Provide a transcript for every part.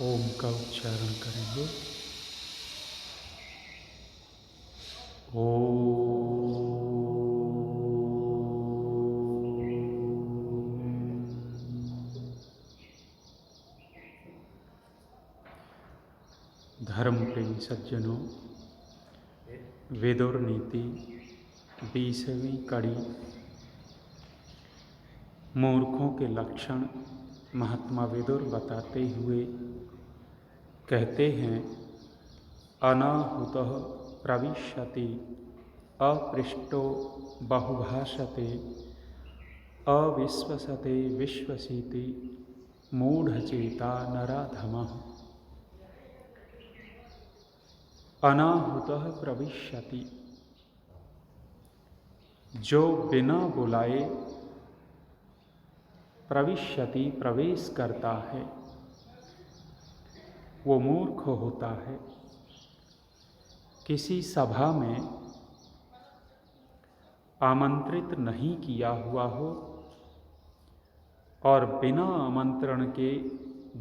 ओम का उच्चारण करेंगे। धर्म प्रेमी सज्जनों, वेदोर नीति 20वीं कड़ी, मूर्खों के लक्षण महात्मा वेदोर बताते हुए कहते हैं, अनाहुतः प्रविशति अपृष्टो बहुभाषते अविश्वसते विश्वसीति मूढ़चेता नराधमः। अनाहुतः प्रविशति, जो बिना बुलाए प्रविशति प्रवेश करता है वो मूर्ख होता है। किसी सभा में आमंत्रित नहीं किया हुआ हो और बिना आमंत्रण के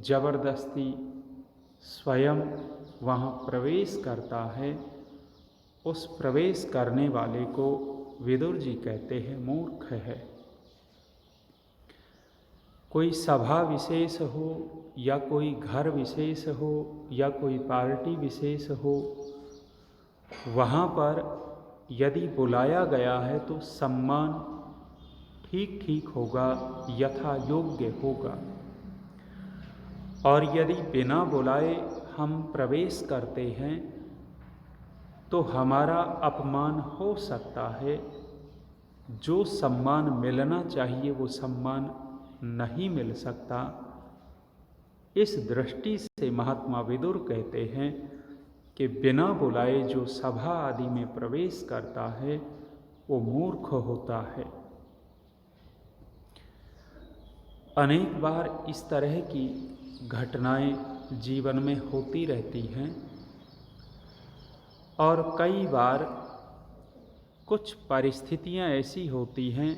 जबरदस्ती स्वयं वहाँ प्रवेश करता है, उस प्रवेश करने वाले को विदुर जी कहते हैं मूर्ख है। कोई सभा विशेष हो या कोई घर विशेष हो या कोई पार्टी विशेष हो, वहाँ पर यदि बुलाया गया है तो सम्मान ठीक ठीक होगा, यथा योग्य होगा। और यदि बिना बुलाए हम प्रवेश करते हैं तो हमारा अपमान हो सकता है। जो सम्मान मिलना चाहिए वो सम्मान नहीं मिल सकता। इस दृष्टि से महात्मा विदुर कहते हैं कि बिना बुलाए जो सभा आदि में प्रवेश करता है वो मूर्ख होता है। अनेक बार इस तरह की घटनाएं जीवन में होती रहती हैं और कई बार कुछ परिस्थितियां ऐसी होती हैं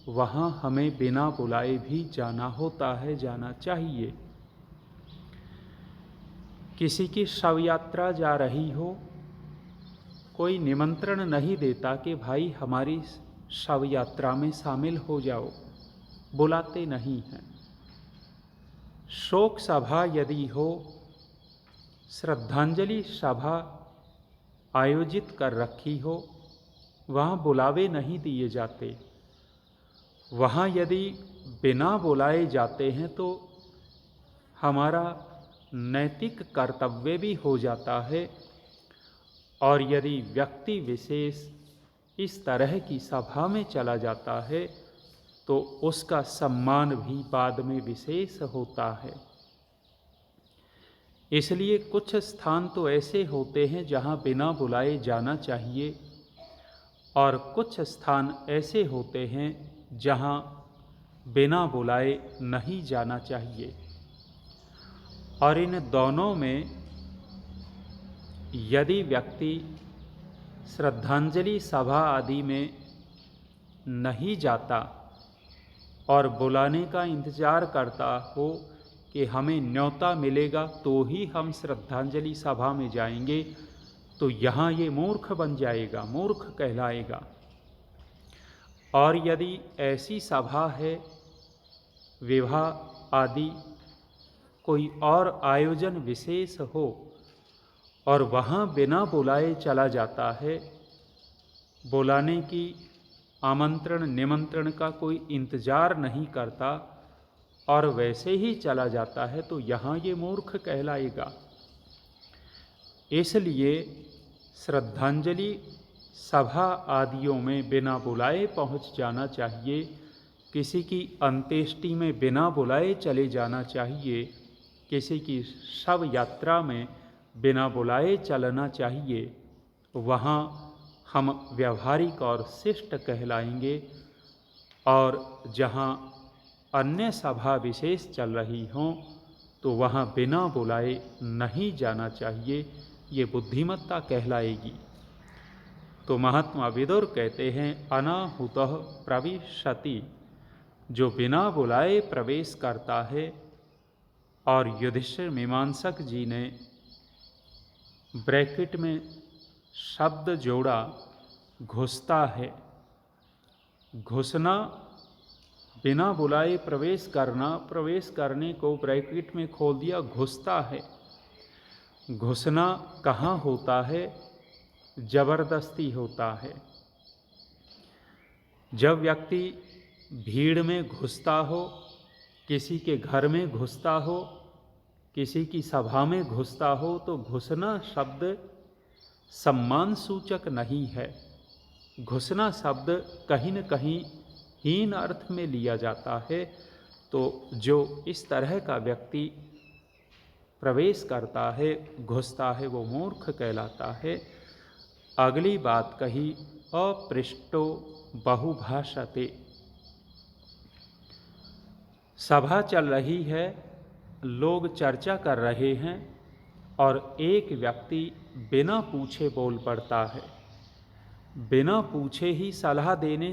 वहाँ हमें बिना बुलाए भी जाना होता है, जाना चाहिए। किसी की शव यात्रा जा रही हो, कोई निमंत्रण नहीं देता कि भाई हमारी शव यात्रा में शामिल हो जाओ, बुलाते नहीं हैं। शोक सभा यदि हो, श्रद्धांजलि सभा आयोजित कर रखी हो, वहाँ बुलावे नहीं दिए जाते। वहाँ यदि बिना बुलाए जाते हैं तो हमारा नैतिक कर्तव्य भी हो जाता है। और यदि व्यक्ति विशेष इस तरह की सभा में चला जाता है तो उसका सम्मान भी बाद में विशेष होता है। इसलिए कुछ स्थान तो ऐसे होते हैं जहाँ बिना बुलाए जाना चाहिए और कुछ स्थान ऐसे होते हैं जहाँ बिना बुलाए नहीं जाना चाहिए। और इन दोनों में यदि व्यक्ति श्रद्धांजलि सभा आदि में नहीं जाता और बुलाने का इंतजार करता हो कि हमें न्योता मिलेगा तो ही हम श्रद्धांजलि सभा में जाएंगे, तो यहाँ ये मूर्ख बन जाएगा, मूर्ख कहलाएगा। और यदि ऐसी सभा है, विवाह आदि कोई और आयोजन विशेष हो और वहाँ बिना बुलाए चला जाता है, बुलाने की आमंत्रण निमंत्रण का कोई इंतजार नहीं करता और वैसे ही चला जाता है, तो यहाँ ये मूर्ख कहलाएगा। इसलिए श्रद्धांजलि सभा आदियों में बिना बुलाए पहुँच जाना चाहिए। किसी की अंत्येष्टि में बिना बुलाए चले जाना चाहिए। किसी की शव यात्रा में बिना बुलाए चलना चाहिए। वहाँ हम व्यवहारिक और शिष्ट कहलाएंगे। और जहाँ अन्य सभा विशेष चल रही हों तो वहाँ बिना बुलाए नहीं जाना चाहिए, ये बुद्धिमत्ता कहलाएगी। तो महात्मा विदुर कहते हैं, अनाहुतः प्रविशति, जो बिना बुलाए प्रवेश करता है और युधिष्ठिर मीमांसक जी ने ब्रैकेट में शब्द जोड़ा घुसता है। घुसना बिना बुलाए प्रवेश करना, प्रवेश करने को ब्रैकेट में खोल दिया घुसता है। घुसना कहाँ होता है? जबरदस्ती होता है। जब व्यक्ति भीड़ में घुसता हो, किसी के घर में घुसता हो, किसी की सभा में घुसता हो, तो घुसना शब्द सम्मान सूचक नहीं है। घुसना शब्द कहीं न कहीं हीन अर्थ में लिया जाता है। तो जो इस तरह का व्यक्ति प्रवेश करता है, घुसता है, वो मूर्ख कहलाता है। अगली बात कही, अपृष्टो बहुभाषते। सभा चल रही है, लोग चर्चा कर रहे हैं और एक व्यक्ति बिना पूछे बोल पड़ता है। बिना पूछे ही सलाह देने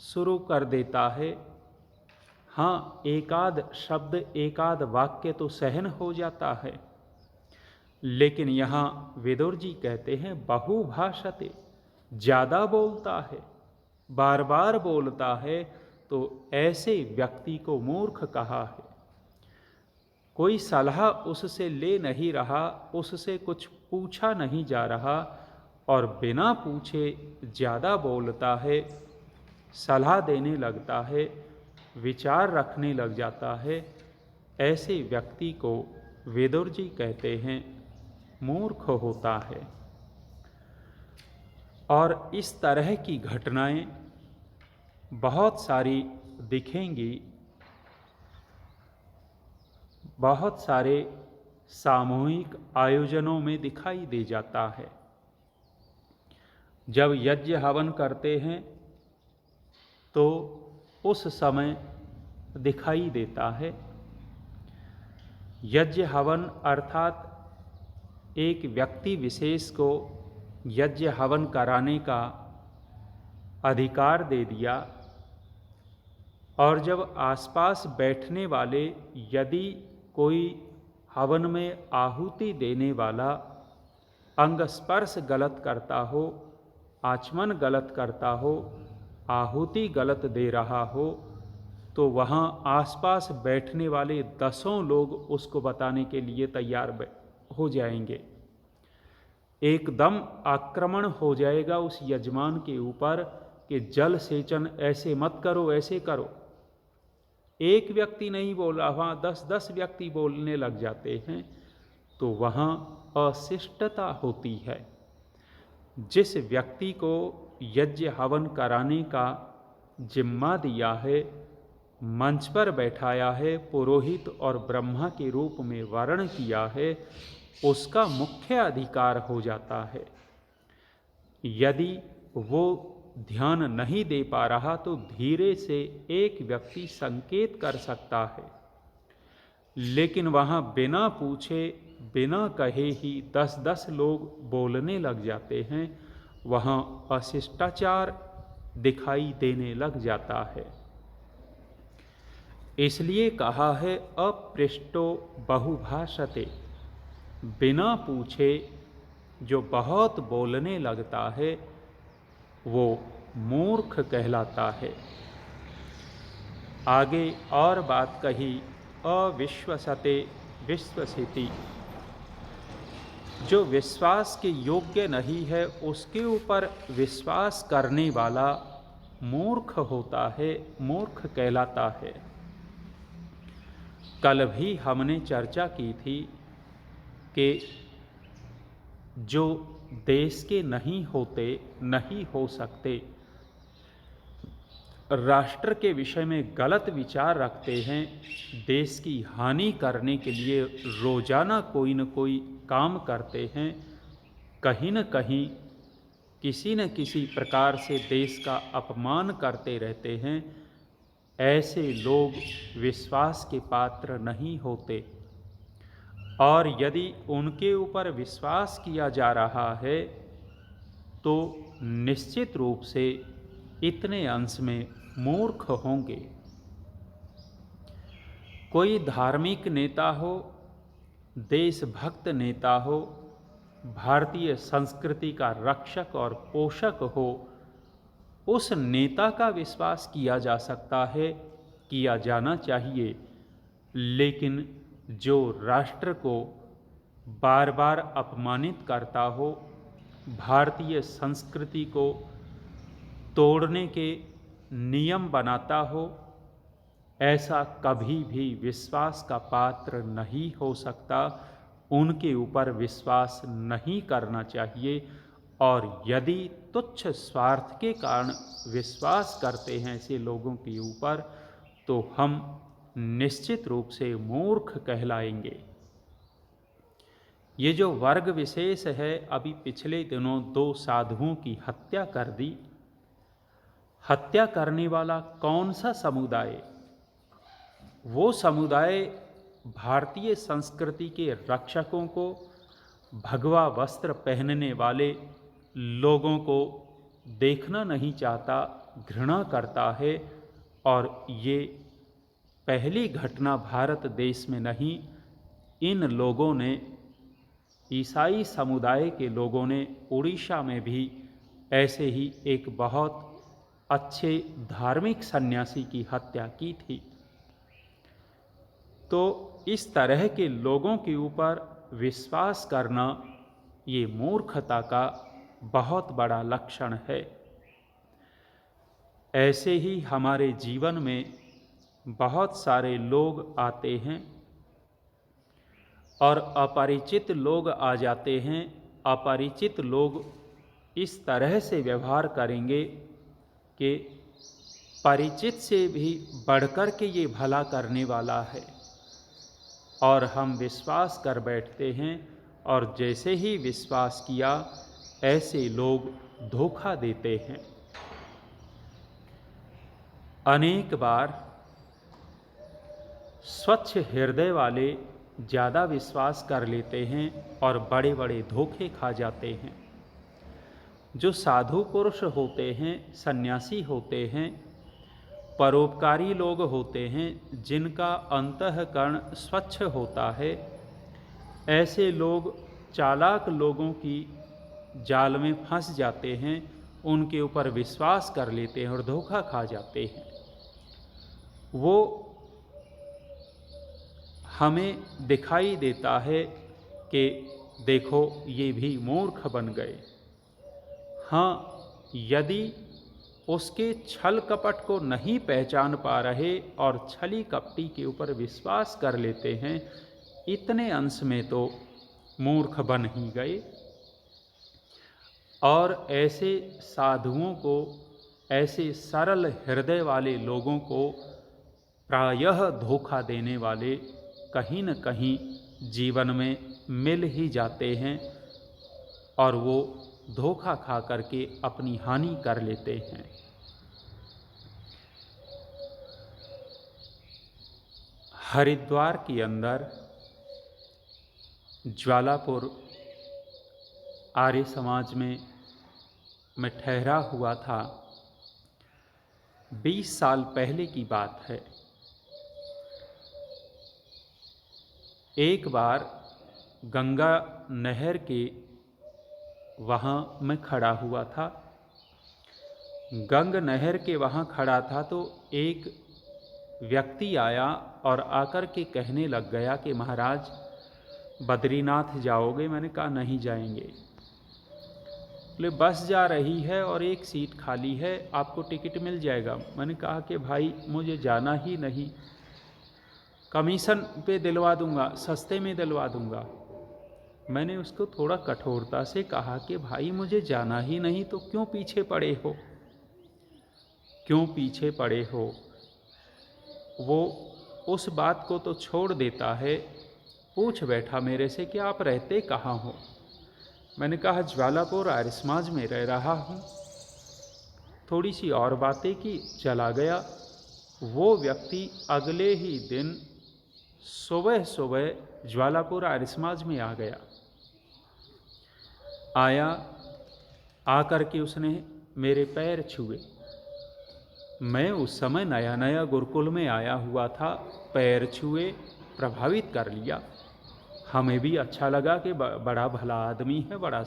शुरू कर देता है। हाँ, एकाध शब्द, एकाध वाक्य तो सहन हो जाता है, लेकिन यहाँ विदुर जी कहते हैं बहुभाषते, ज़्यादा बोलता है, बार बार बोलता है, तो ऐसे व्यक्ति को मूर्ख कहा है। कोई सलाह उससे ले नहीं रहा, उससे कुछ पूछा नहीं जा रहा और बिना पूछे ज़्यादा बोलता है, सलाह देने लगता है, विचार रखने लग जाता है। ऐसे व्यक्ति को विदुर जी कहते हैं मूर्ख होता है। और इस तरह की घटनाएं बहुत सारी दिखेंगी। बहुत सारे सामूहिक आयोजनों में दिखाई दे जाता है। जब यज्ञ हवन करते हैं तो उस समय दिखाई देता है। यज्ञ हवन अर्थात एक व्यक्ति विशेष को यज्ञ हवन कराने का अधिकार दे दिया और जब आसपास बैठने वाले यदि कोई हवन में आहुति देने वाला अंग स्पर्श गलत करता हो, आचमन गलत करता हो, आहुति गलत दे रहा हो, तो वहाँ आसपास बैठने वाले दसों लोग उसको बताने के लिए तैयार हो जाएंगे। एकदम आक्रमण हो जाएगा उस यजमान के ऊपर कि जल सेचन ऐसे मत करो, ऐसे करो। एक व्यक्ति नहीं बोला, वहाँ 10-10 व्यक्ति बोलने लग जाते हैं, तो वहाँ अशिष्टता होती है। जिस व्यक्ति को यज्ञ हवन कराने का जिम्मा दिया है, मंच पर बैठाया है, पुरोहित और ब्रह्मा के रूप में वर्ण किया है, उसका मुख्य अधिकार हो जाता है। यदि वो ध्यान नहीं दे पा रहा तो धीरे से एक व्यक्ति संकेत कर सकता है, लेकिन वहाँ बिना पूछे, बिना कहे ही 10-10 लोग बोलने लग जाते हैं, वहाँ अशिष्टाचार दिखाई देने लग जाता है। इसलिए कहा है अपृष्टो बहुभाषते, बिना पूछे जो बहुत बोलने लगता है वो मूर्ख कहलाता है। आगे और बात कही, अविश्वसते विश्वसिति, जो विश्वास के योग्य नहीं है उसके ऊपर विश्वास करने वाला मूर्ख होता है, मूर्ख कहलाता है। कल भी हमने चर्चा की थी कि जो देश के नहीं होते, नहीं हो सकते, राष्ट्र के विषय में गलत विचार रखते हैं, देश की हानि करने के लिए रोजाना कोई न कोई काम करते हैं, कहीं न कहीं किसी न किसी प्रकार से देश का अपमान करते रहते हैं, ऐसे लोग विश्वास के पात्र नहीं होते। और यदि उनके ऊपर विश्वास किया जा रहा है तो निश्चित रूप से इतने अंश में मूर्ख होंगे। कोई धार्मिक नेता हो, देशभक्त नेता हो, भारतीय संस्कृति का रक्षक और पोषक हो, उस नेता का विश्वास किया जा सकता है, किया जाना चाहिए। लेकिन जो राष्ट्र को बार बार अपमानित करता हो, भारतीय संस्कृति को तोड़ने के नियम बनाता हो, ऐसा कभी भी विश्वास का पात्र नहीं हो सकता। उनके ऊपर विश्वास नहीं करना चाहिए। और यदि तुच्छ स्वार्थ के कारण विश्वास करते हैं ऐसे लोगों के ऊपर, तो हम निश्चित रूप से मूर्ख कहलाएंगे। ये जो वर्ग विशेष है, अभी पिछले दिनों 2 साधुओं की हत्या कर दी। हत्या करने वाला कौन सा समुदाय? वो समुदाय भारतीय संस्कृति के रक्षकों को, भगवा वस्त्र पहनने वाले लोगों को देखना नहीं चाहता, घृणा करता है। और ये पहली घटना भारत देश में नहीं, इन लोगों ने, ईसाई समुदाय के लोगों ने उड़ीसा में भी ऐसे ही एक बहुत अच्छे धार्मिक सन्यासी की हत्या की थी। तो इस तरह के लोगों के ऊपर विश्वास करना ये मूर्खता का बहुत बड़ा लक्षण है। ऐसे ही हमारे जीवन में बहुत सारे लोग आते हैं और अपरिचित लोग आ जाते हैं। अपरिचित लोग इस तरह से व्यवहार करेंगे कि परिचित से भी बढ़कर के ये भला करने वाला है, और हम विश्वास कर बैठते हैं। और जैसे ही विश्वास किया, ऐसे लोग धोखा देते हैं। अनेक बार स्वच्छ हृदय वाले ज़्यादा विश्वास कर लेते हैं और बड़े बड़े धोखे खा जाते हैं। जो साधु पुरुष होते हैं, सन्यासी होते हैं, परोपकारी लोग होते हैं, जिनका अंतःकरण स्वच्छ होता है, ऐसे लोग चालाक लोगों की जाल में फंस जाते हैं, उनके ऊपर विश्वास कर लेते हैं और धोखा खा जाते हैं। वो हमें दिखाई देता है कि देखो ये भी मूर्ख बन गए। हाँ, यदि उसके छल कपट को नहीं पहचान पा रहे और छली कपटी के ऊपर विश्वास कर लेते हैं, इतने अंश में तो मूर्ख बन ही गए। और ऐसे साधुओं को, ऐसे सरल हृदय वाले लोगों को प्रायः धोखा देने वाले कहीं न कहीं जीवन में मिल ही जाते हैं, और वो धोखा खा करके अपनी हानि कर लेते हैं। हरिद्वार के अंदर ज्वालापुर आर्य समाज में मैं ठहरा हुआ था। 20 साल पहले की बात है। एक बार गंगा नहर के वहाँ मैं खड़ा हुआ था। गंगा नहर के वहाँ खड़ा था तो एक व्यक्ति आया और आकर के कहने लग गया कि महाराज बद्रीनाथ जाओगे? मैंने कहा नहीं जाएंगे। बोले बस जा रही है और एक सीट खाली है, आपको टिकट मिल जाएगा। मैंने कहा कि भाई मुझे जाना ही नहीं, कमीशन पे दिलवा दूंगा, सस्ते में दिलवा दूंगा। मैंने उसको थोड़ा कठोरता से कहा कि भाई मुझे जाना ही नहीं तो क्यों पीछे पड़े हो, क्यों पीछे पड़े हो। वो उस बात को तो छोड़ देता है, पूछ बैठा मेरे से कि आप रहते कहाँ हो। मैंने कहा ज्वालापुर आर्य समाज में रह रहा हूँ। थोड़ी सी और बातें की, चला गया। वो व्यक्ति अगले ही दिन सुबह सुबह ज्वालापुर आर्य समाज में आ गया। आया, आकर के उसने मेरे पैर छुए। मैं उस समय नया नया गुरुकुल में आया हुआ था, पैर छुए, प्रभावित कर लिया। हमें भी अच्छा लगा कि बड़ा भला आदमी है, बड़ा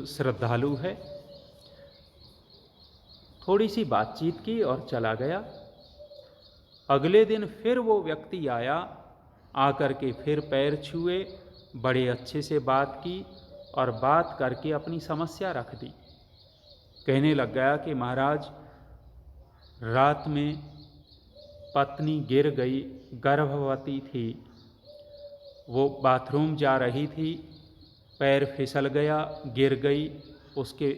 श्रद्धालु है। थोड़ी सी बातचीत की और चला गया। अगले दिन फिर वो व्यक्ति आया, आकर के फिर पैर छुए, बड़े अच्छे से बात की और बात करके अपनी समस्या रख दी। कहने लग गया कि महाराज, रात में पत्नी गिर गई, गर्भवती थी, वो बाथरूम जा रही थी, पैर फिसल गया, गिर गई, उसके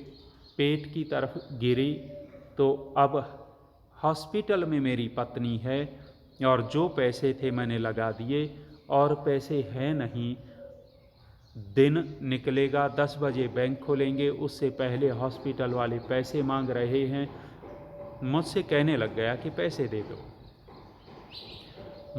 पेट की तरफ गिरी, तो अब हॉस्पिटल में मेरी पत्नी है और जो पैसे थे मैंने लगा दिए और पैसे हैं नहीं। दिन निकलेगा, 10 बजे बैंक खोलेंगे, उससे पहले हॉस्पिटल वाले पैसे मांग रहे हैं। मुझसे कहने लग गया कि पैसे दे दो।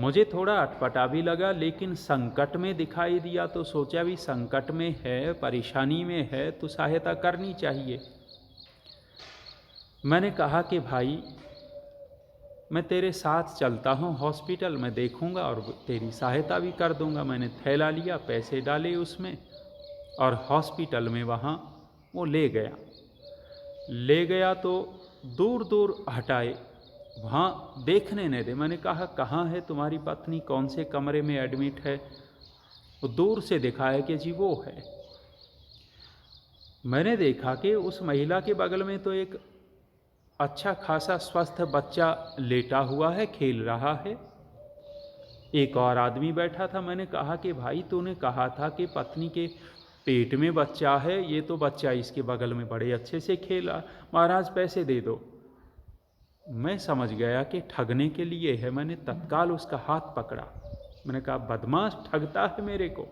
मुझे थोड़ा अटपटा भी लगा, लेकिन संकट में दिखाई दिया तो सोचा भी संकट में है, परेशानी में है तो सहायता करनी चाहिए। मैंने कहा कि भाई, मैं तेरे साथ चलता हूँ हॉस्पिटल में, देखूँगा और तेरी सहायता भी कर दूँगा। मैंने थैला लिया, पैसे डाले उसमें और हॉस्पिटल में वहाँ वो ले गया तो दूर दूर हटाए, वहाँ देखने नहीं दे। मैंने कहा कहाँ है तुम्हारी पत्नी, कौन से कमरे में एडमिट है? वो दूर से दिखाया कि जी वो है। मैंने देखा कि उस महिला के बगल में तो एक अच्छा खासा स्वस्थ बच्चा लेटा हुआ है, खेल रहा है। एक और आदमी बैठा था। मैंने कहा कि भाई, तूने कहा था कि पत्नी के पेट में बच्चा है, ये तो बच्चा इसके बगल में बड़े अच्छे से खेला, महाराज पैसे दे दो। मैं समझ गया कि ठगने के लिए है। मैंने तत्काल उसका हाथ पकड़ा। मैंने कहा बदमाश, ठगता है मेरे को।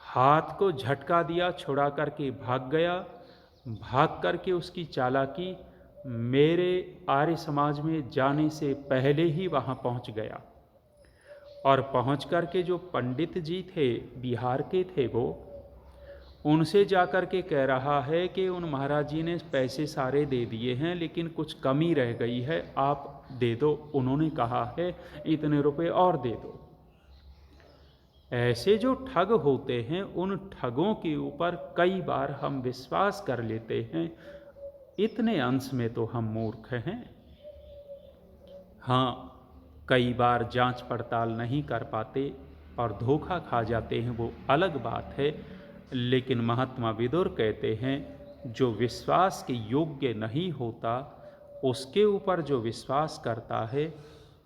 हाथ को झटका दिया, छुड़ा करके भाग गया। भाग करके उसकी चालाकी मेरे आर्य समाज में जाने से पहले ही वहाँ पहुँच गया और पहुँच करके जो पंडित जी थे, बिहार के थे वो, उनसे जाकर के कह रहा है कि उन महाराज जी ने पैसे सारे दे दिए हैं, लेकिन कुछ कमी रह गई है, आप दे दो। उन्होंने कहा है इतने रुपए और दे दो। ऐसे जो ठग होते हैं, उन ठगों के ऊपर कई बार हम विश्वास कर लेते हैं। इतने अंश में तो हम मूर्ख हैं। हाँ, कई बार जांच पड़ताल नहीं कर पाते और धोखा खा जाते हैं, वो अलग बात है। लेकिन महात्मा विदुर कहते हैं, जो विश्वास के योग्य नहीं होता, उसके ऊपर जो विश्वास करता है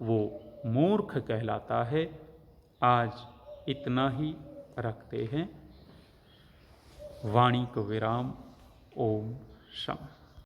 वो मूर्ख कहलाता है। आज इतना ही रखते हैं। वाणी को विराम। ओम शांति।